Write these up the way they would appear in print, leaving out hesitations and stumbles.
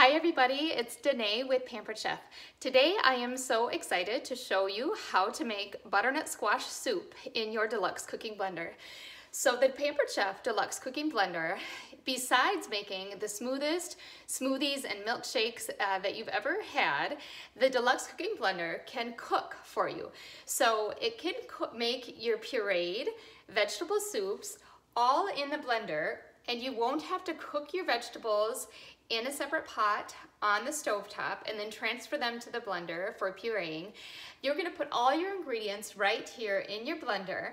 Hi everybody, it's Denae with Pampered Chef. Today I am so excited to show you how to make butternut squash soup in your Deluxe Cooking Blender. So the Pampered Chef Deluxe Cooking Blender, besides making the smoothest smoothies and milkshakes that you've ever had, the Deluxe Cooking Blender can cook for you. So it can make your pureed vegetable soups all in the blender, and you won't have to cook your vegetables in a separate pot on the stovetop and then transfer them to the blender for pureeing. You're gonna put all your ingredients right here in your blender,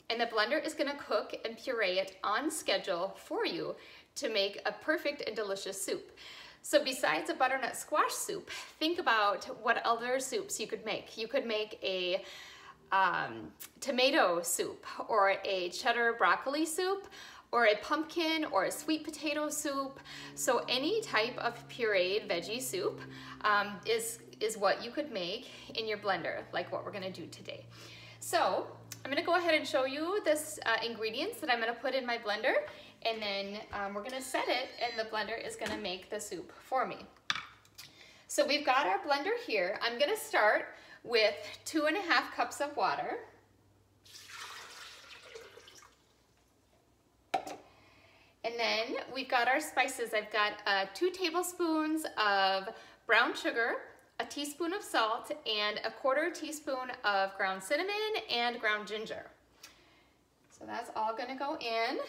and the blender is gonna cook and puree it on schedule for you to make a perfect and delicious soup. So besides a butternut squash soup, think about what other soups you could make. You could make a tomato soup, or a cheddar broccoli soup, or a pumpkin or a sweet potato soup. So any type of pureed veggie soup is what you could make in your blender, like what we're gonna do today. So I'm gonna go ahead and show you this ingredients that I'm gonna put in my blender, and then we're gonna set it, and the blender is gonna make the soup for me. So we've got our blender here. I'm gonna start with 2.5 cups of water. And then we've got our spices. I've got 2 tablespoons of brown sugar, a teaspoon of salt, and a 1/4 teaspoon of ground cinnamon and ground ginger. So that's all gonna go in.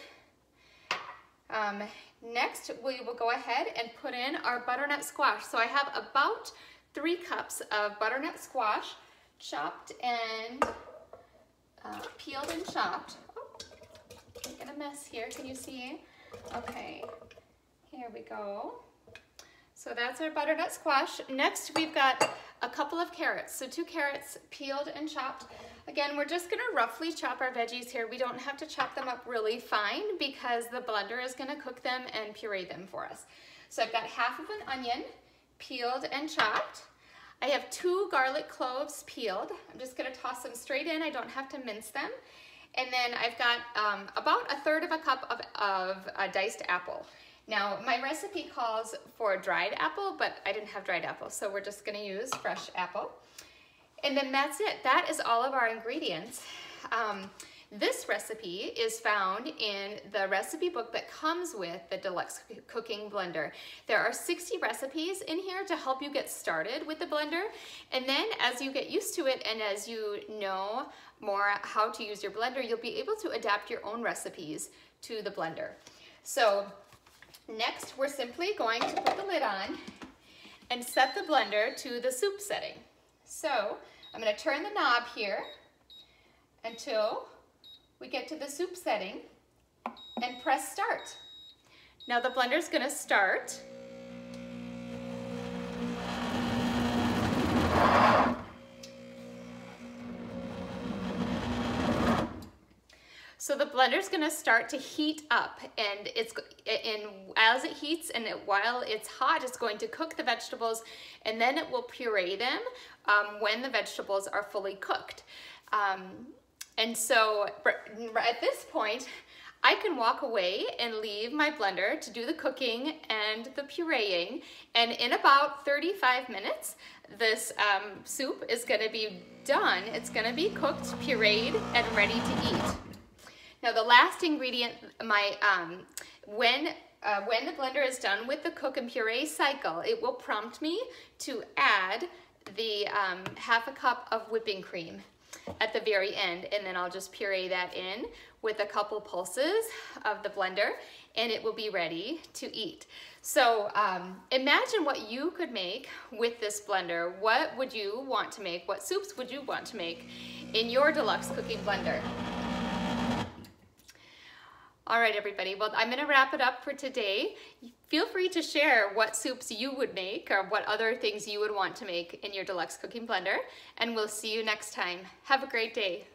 Next, we will go ahead and put in our butternut squash. So I have about 3 cups of butternut squash, chopped and peeled and chopped. Oh, making a mess here, can you see? Okay, here we go. So that's our butternut squash. Next, we've got a couple of carrots. So 2 carrots peeled and chopped. Again, we're just gonna roughly chop our veggies here. We don't have to chop them up really fine because the blender is gonna cook them and puree them for us. So I've got half of an onion peeled and chopped. I have 2 garlic cloves peeled. I'm just gonna toss them straight in. I don't have to mince them. And then I've got about 1/3 cup of a diced apple. Now, my recipe calls for dried apple, but I didn't have dried apple, so we're just gonna use fresh apple. And then that's it. That is all of our ingredients. This recipe is found in the recipe book that comes with the Deluxe Cooking Blender. There are 60 recipes in here to help you get started with the blender. And then as you get used to it and as you know more how to use your blender, you'll be able to adapt your own recipes to the blender. So next, we're simply going to put the lid on and set the blender to the soup setting. So I'm going to turn the knob here until we get to the soup setting and press start. Now the blender's gonna start. So the blender's gonna start to heat up, and as it heats and while it's hot, it's going to cook the vegetables, and then it will puree them when the vegetables are fully cooked. And so at this point, I can walk away and leave my blender to do the cooking and the pureeing. And in about 35 minutes, this soup is gonna be done. It's gonna be cooked, pureed, and ready to eat. Now the last ingredient, when the blender is done with the cook and puree cycle, it will prompt me to add the 1/2 cup of whipping cream at the very end, and then I'll just puree that in with a couple pulses of the blender, and it will be ready to eat. So imagine what you could make with this blender. What would you want to make? What soups would you want to make in your Deluxe Cooking Blender? All right, everybody, well, I'm gonna wrap it up for today. Feel free to share what soups you would make or what other things you would want to make in your Deluxe Cooking Blender, and we'll see you next time. Have a great day.